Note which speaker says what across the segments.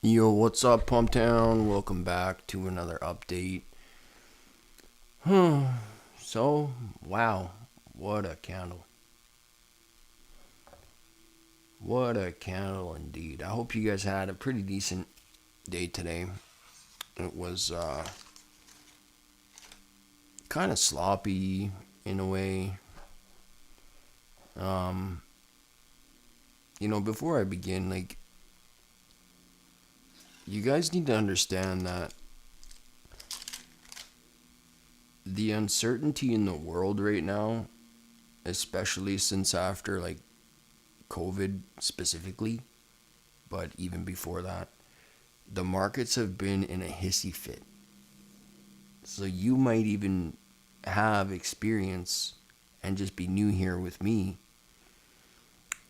Speaker 1: Yo, what's up, Pumptown? Welcome back to another update. So, wow, what a candle. What a candle indeed. I hope you guys had a pretty decent day today. It was kind of sloppy in a way. Before I begin, you guys need to understand that the uncertainty in the world right now, especially since after COVID specifically, but even before that, the markets have been in a hissy fit. So you might even have experience and just be new here with me.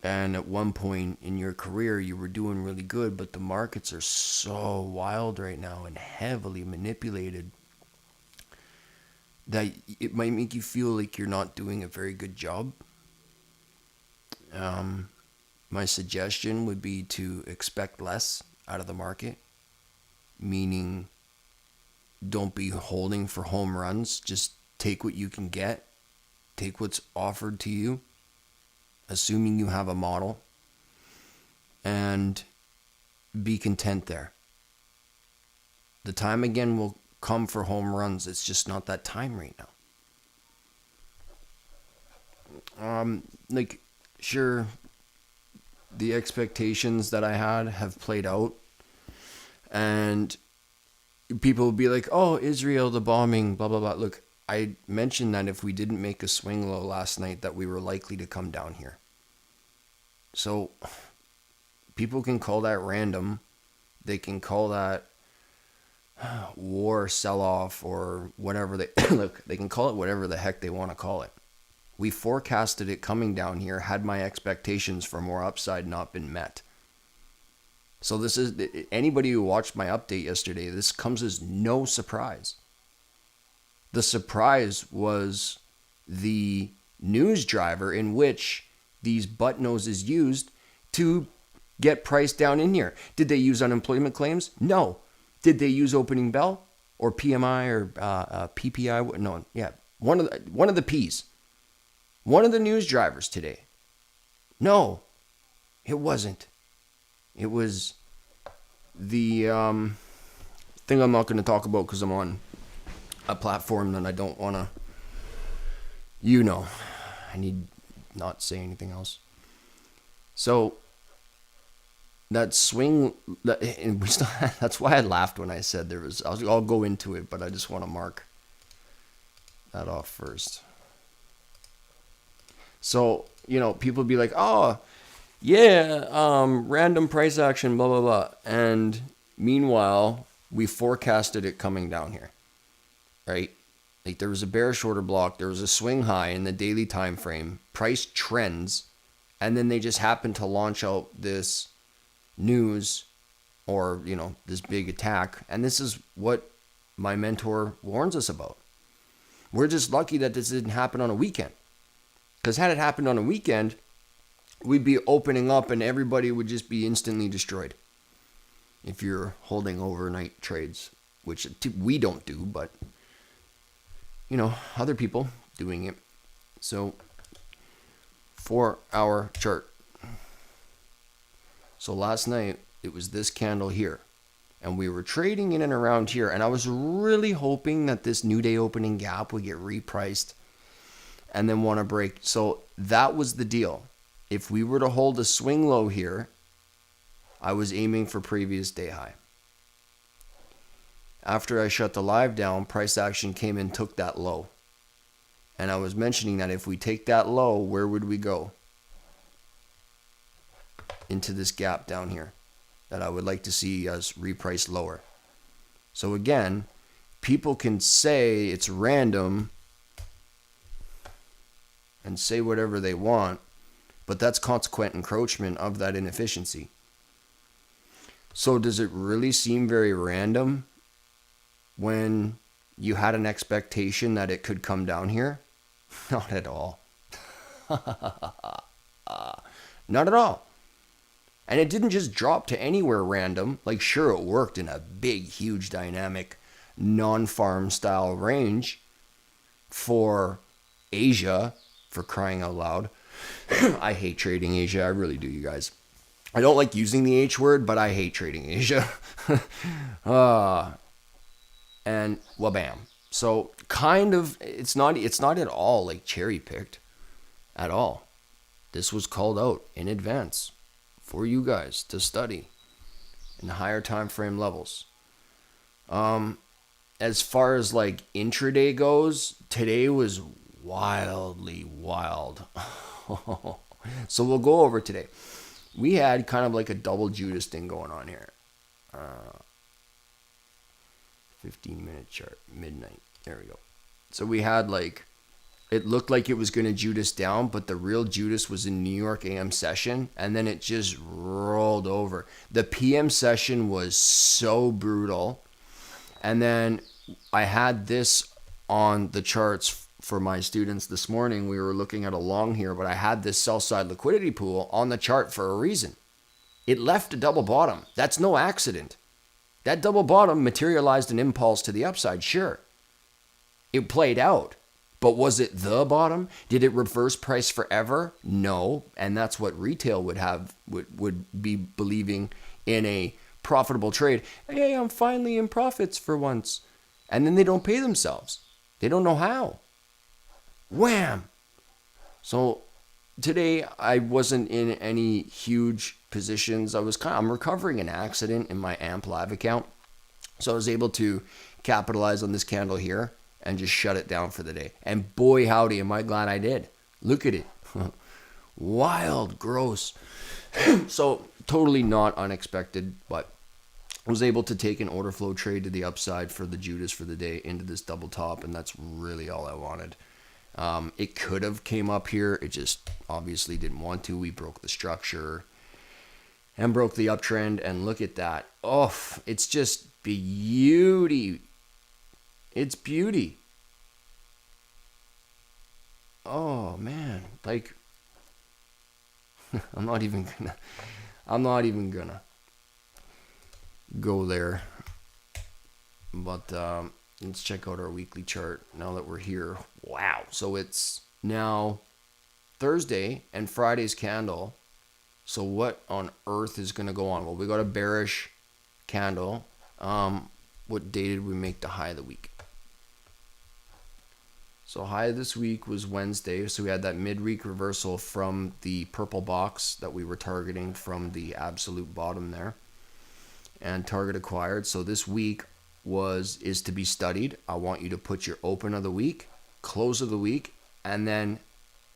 Speaker 1: And at one point in your career, you were doing really good, but the markets are so wild right now and heavily manipulated that it might make you feel like you're not doing a very good job. My suggestion would be to expect less out of the market, meaning don't be holding for home runs. Just take what you can get, take what's offered to you, assuming you have a model, and be content there. The time again will come for home runs. It's just not that time right now. Sure, the expectations that I had have played out, and people will be like, oh, Israel, the bombing, blah, blah, blah. Look, I mentioned that if we didn't make a swing low last night, that we were likely to come down here. So people can call that random. They can call that war sell-off or whatever they can call it whatever the heck they want to call it. We forecasted it coming down here had my expectations for more upside not been met. So this is, anybody who watched my update yesterday, this comes as no surprise. The surprise was the news driver in which these butt noses used to get price down in here. Did they use unemployment claims? No. Did they use opening bell or PMI or PPI? No. Yeah, one of the P's. One of the news drivers today. No, it wasn't. It was the thing I'm not going to talk about because I'm on a platform that I don't want to, I need not say anything else. So that swing, and we still, that's why I laughed when I said I'll go into it, but I just want to mark that off first. So, people be like, oh, yeah, random price action, blah, blah, blah. And meanwhile, we forecasted it coming down here, right? Like there was a bearish order block, there was a swing high in the daily time frame, price trends, and then they just happened to launch out this news or, this big attack. And this is what my mentor warns us about. We're just lucky that this didn't happen on a weekend. Because had it happened on a weekend, we'd be opening up and everybody would just be instantly destroyed. If you're holding overnight trades, which we don't do, but, other people doing it. So, 4-hour chart. So last night, it was this candle here. And we were trading in and around here. And I was really hoping that this new day opening gap would get repriced and then want to break. So that was the deal. If we were to hold a swing low here, I was aiming for previous day high. After I shut the live down, price action came and took that low. And I was mentioning that if we take that low, where would we go? Into this gap down here that I would like to see us reprice lower. So again, people can say it's random and say whatever they want, but that's consequent encroachment of that inefficiency. So does it really seem very random when you had an expectation that it could come down here? Not at all. Not at all. And it didn't just drop to anywhere random. Like, sure, it worked in a big, huge, dynamic, non-farm style range for Asia, for crying out loud. I hate trading Asia. I really do, you guys. I don't like using the H word, but I hate trading Asia. And well, bam. So kind of, it's not at all like cherry picked at all. This was called out in advance for you guys to study in higher time frame levels. As far as like intraday goes, today was wildly wild. So we'll go over today. We had kind of like a double Judas thing going on here. 15-minute chart, midnight. There we go. So we had like, it looked like it was going to Judas down, but the real Judas was in New York AM session, and then it just rolled over. The PM session was so brutal. And then I had this on the charts for my students this morning. We were looking at a long here, but I had this sell side liquidity pool on the chart for a reason. It left a double bottom. That's no accident. That double bottom materialized an impulse to the upside, sure. It played out. But was it the bottom? Did it reverse price forever? No. And that's what retail would be believing in a profitable trade. Hey, I'm finally in profits for once. And then they don't pay themselves. They don't know how. Wham! So today I wasn't in any huge positions. I'm recovering an accident in my AMP Live account. So I was able to capitalize on this candle here and just shut it down for the day. And boy, howdy, am I glad I did. Look at it. Wild, gross. So totally not unexpected, but I was able to take an order flow trade to the upside for the Judas for the day into this double top, and that's really all I wanted. It could have came up here. It just obviously didn't want to. We broke the structure and broke the uptrend, and look at that. Oh, it's just beauty. It's beauty. Oh man, like I'm not even gonna go there. But let's check out our weekly chart now that we're here. Wow. So it's now Thursday and Friday's candle. So what on earth is going to go on? Well, we got a bearish candle. What day did we make the high of the week? So high this week was Wednesday. So we had that midweek reversal from the purple box that we were targeting from the absolute bottom there. And target acquired. So this week is to be studied. I want you to put your open of the week, close of the week, and then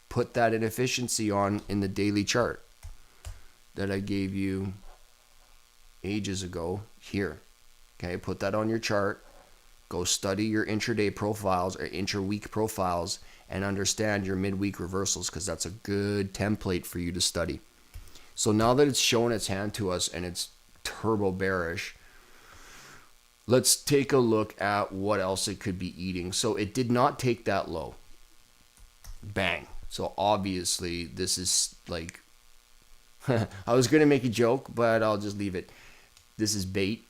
Speaker 1: put that inefficiency on in the daily chart that I gave you ages ago here. Okay, put that on your chart. Go study your intraday profiles or intra-week profiles and understand your midweek reversals, because that's a good template for you to study. So now that it's shown its hand to us and it's turbo bearish, let's take a look at what else it could be eating. So it did not take that low. Bang. So obviously this is like, I was going to make a joke, but I'll just leave it. This is bait.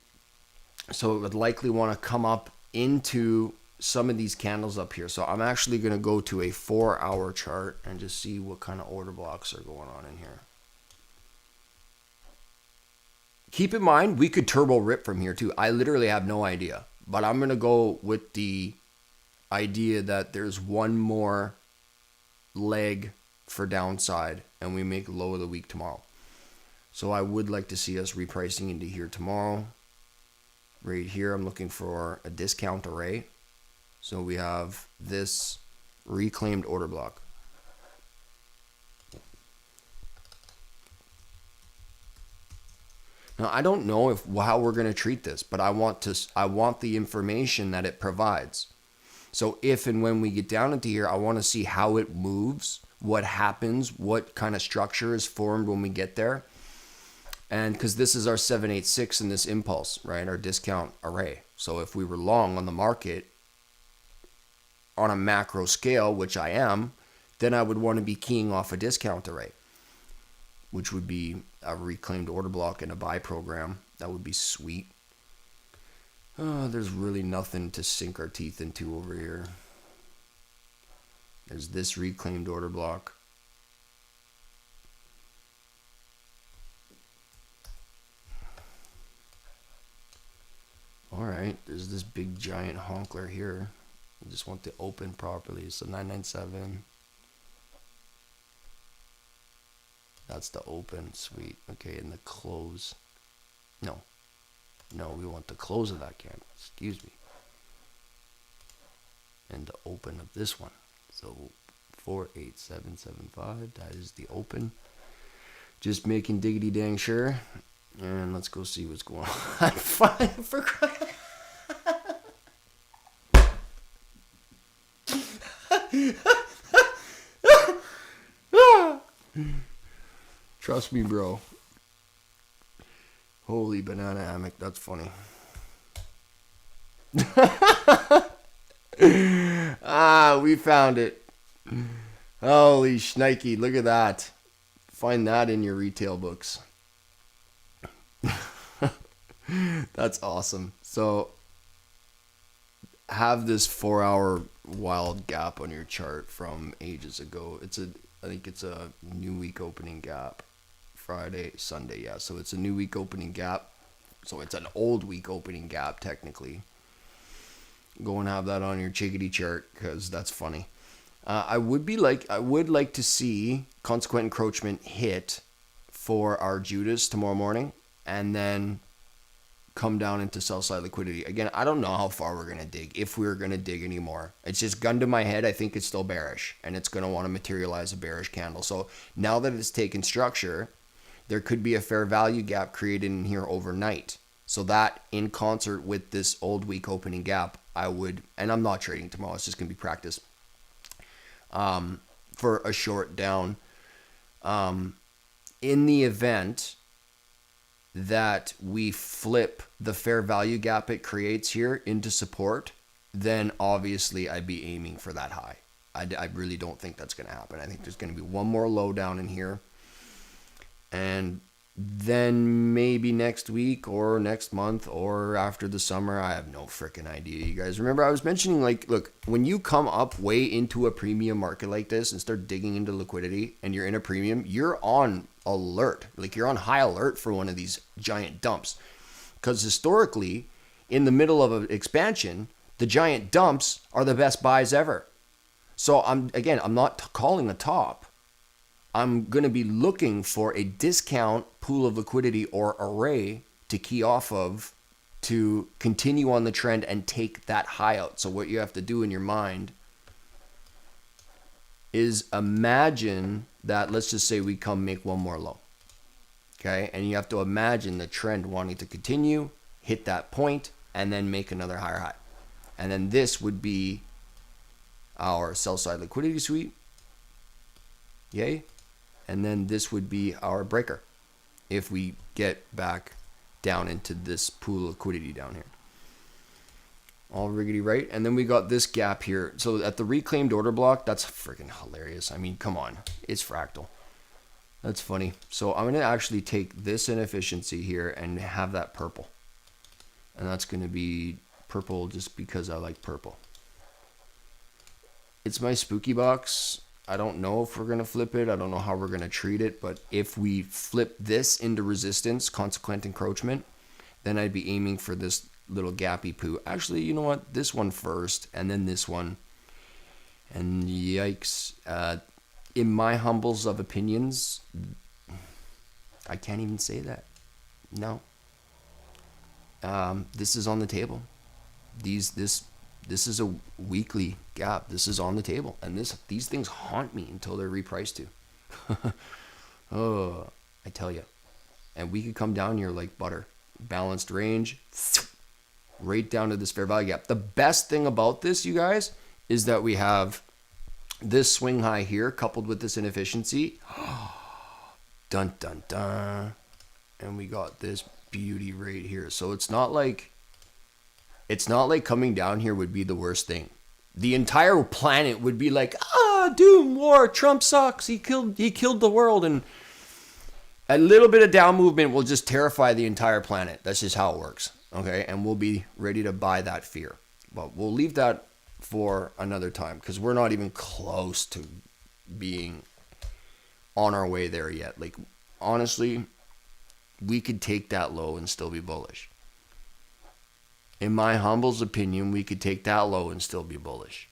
Speaker 1: So it would likely want to come up into some of these candles up here. So I'm actually going to go to a 4-hour chart and just see what kind of order blocks are going on in here. Keep in mind, we could turbo rip from here too. I literally have no idea. But I'm going to go with the idea that there's one more leg for downside and we make low of the week tomorrow. So I would like to see us repricing into here tomorrow. Right here, I'm looking for a discount array. So we have this reclaimed order block. Now, I don't know how we're going to treat this, but I want the information that it provides. So if and when we get down into here, I want to see how it moves, what happens, what kind of structure is formed when we get there. And because this is our 786 in this impulse, right? Our discount array. So if we were long on the market on a macro scale, which I am, then I would want to be keying off a discount array, which would be a reclaimed order block and a buy program. That would be sweet. There's really nothing to sink our teeth into over here. There's this reclaimed order block. All right, there's this big giant honkler here. I just want to open properly. So 997. That's the open. Sweet. Okay, and the close. No, we want the close of that candle. Excuse me. And the open of this one. So 48775. That is the open. Just making diggity dang sure. And let's go see what's going on. For crying. Trust me, bro. Holy banana hammock. That's funny. We found it. Holy shnikey. Look at that. Find that in your retail books. That's awesome. So have this 4-hour wild gap on your chart from ages ago. I think it's a new week opening gap. Friday, Sunday, yeah. So it's a new week opening gap. So it's an old week opening gap technically. Go and have that on your chickadee chart because that's funny. I would like to see consequent encroachment hit for our Judas tomorrow morning, and then come down into sell side liquidity. Again, I don't know how far we're going to dig, if we're going to dig anymore. It's just gun to my head. I think it's still bearish, and it's going to want to materialize a bearish candle. So now that it's taken structure, there could be a fair value gap created in here overnight. So that in concert with this old week opening gap, I would, and I'm not trading tomorrow, it's just going to be practice, for a short down. In the event that we flip the fair value gap it creates here into support, then obviously I'd be aiming for that high. I really don't think that's going to happen. I think there's going to be one more low down in here. And then maybe next week or next month or after the summer, I have no freaking idea, you guys. Remember, I was mentioning, like, look, when you come up way into a premium market like this and start digging into liquidity and you're in a premium, you're on alert. Like, you're on high alert for one of these giant dumps. Because historically, in the middle of an expansion, the giant dumps are the best buys ever. So I'm not calling a top. I'm going to be looking for a discount pool of liquidity or array to key off of to continue on the trend and take that high out. So what you have to do in your mind is imagine that, let's just say we come make one more low. Okay. And you have to imagine the trend wanting to continue, hit that point, and then make another higher high. And then this would be our sell side liquidity sweep. Yay. And then this would be our breaker if we get back down into this pool of liquidity down here. All riggedy right. And then we got this gap here. So at the reclaimed order block, that's freaking hilarious. I mean, come on. It's fractal. That's funny. So I'm going to actually take this inefficiency here and have that purple. And that's going to be purple just because I like purple. It's my spooky box. I don't know if we're going to flip it. I don't know how we're going to treat it. But if we flip this into resistance, consequent encroachment, then I'd be aiming for this little gappy poo. Actually, you know what? This one first, and then this one. And yikes. In my humbles of opinions, I can't even say that. No. This is on the table. This is a weekly gap. This is on the table. And these things haunt me until they're repriced to. Oh, I tell you. And we could come down here like butter. Balanced range. Right down to this fair value gap. The best thing about this, you guys, is that we have this swing high here coupled with this inefficiency. Dun, dun, dun. and we got this beauty right here. So it's not like coming down here would be the worst thing. The entire planet would be like, doom, war, Trump sucks, he killed the world, and a little bit of down movement will just terrify the entire planet. That's just how it works. Okay, and we'll be ready to buy that fear. But we'll leave that for another time, because we're not even close to being on our way there yet. Like, honestly, we could take that low and still be bullish. In my humble opinion, we could take that low and still be bullish.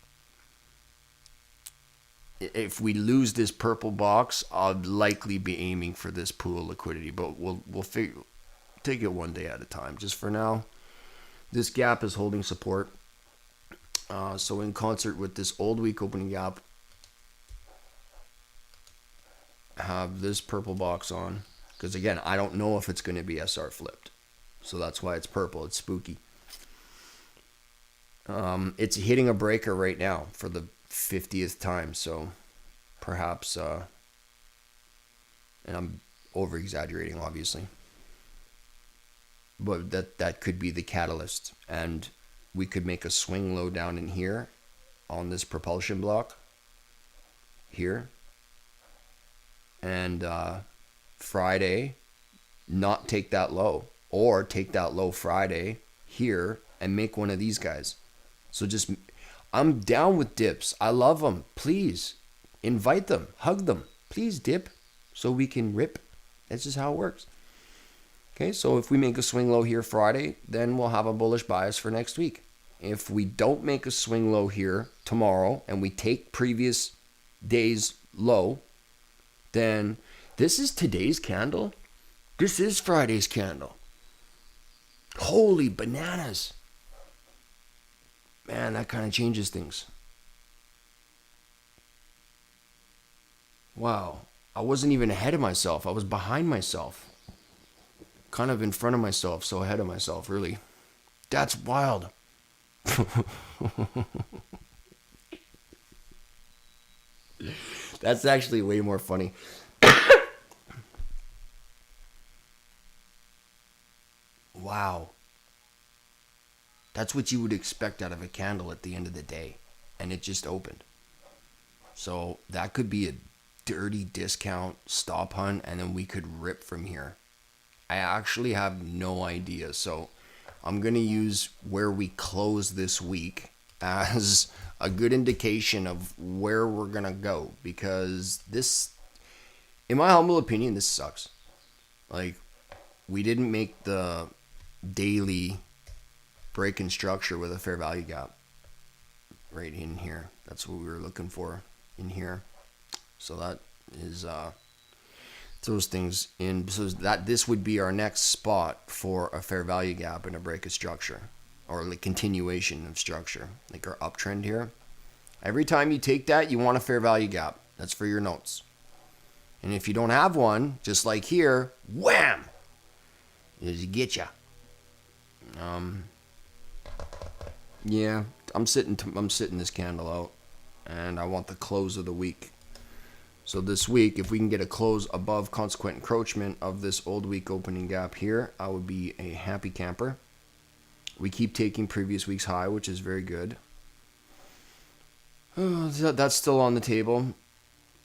Speaker 1: If we lose this purple box, I'll likely be aiming for this pool of liquidity, but we'll take it one day at a time. Just for now, this gap is holding support. So in concert with this old week opening gap, have this purple box on, because again, I don't know if it's going to be SR flipped, so that's why it's purple. It's spooky. It's hitting a breaker right now for the 50th time, so perhaps, and I'm over exaggerating obviously, but that could be the catalyst, and we could make a swing low down in here on this propulsion block here, and Friday not take that low, or take that low Friday here and make one of these guys. So just, I'm down with dips. I love them. Please invite them, hug them. Please dip so we can rip. That's just how it works. Okay, so if we make a swing low here Friday, then we'll have a bullish bias for next week. If we don't make a swing low here tomorrow and we take previous day's low, then this is today's candle. This is Friday's candle. Holy bananas. Man, that kind of changes things. Wow. I wasn't even ahead of myself. I was behind myself. Kind of in front of myself, so ahead of myself, really. That's wild. That's actually way more funny. Wow. That's what you would expect out of a candle at the end of the day. And it just opened. So that could be a dirty discount stop hunt, and then we could rip from here. I actually have no idea. So I'm going to use where we close this week as a good indication of where we're going to go. Because this, in my humble opinion, this sucks. Like, we didn't make the daily break in structure with a fair value gap right in here. That's what we were looking for in here. So that is those things in, so that this would be our next spot for a fair value gap and a break of structure, or like continuation of structure, like our uptrend here. Every time you take that, you want a fair value gap. That's for your notes. And if you don't have one, just like here, wham, does it get ya? Yeah, I'm sitting this candle out, and I want the close of the week. So this week, if we can get a close above consequent encroachment of this old week opening gap here, I would be a happy camper. We keep taking previous week's high, which is very good. That's still on the table.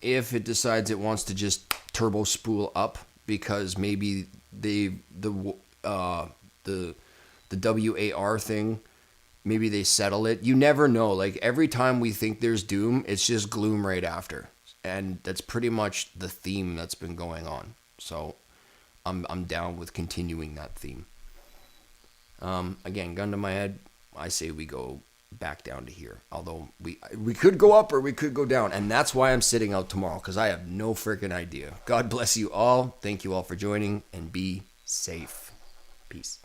Speaker 1: If it decides it wants to just turbo spool up, because maybe the WAR thing, maybe they settle it. You never know. Like, every time we think there's doom, it's just gloom right after. And that's pretty much the theme that's been going on. So I'm down with continuing that theme. Again, gun to my head, I say we go back down to here. Although we could go up or we could go down. And that's why I'm sitting out tomorrow, because I have no freaking idea. God bless you all. Thank you all for joining, and be safe. Peace.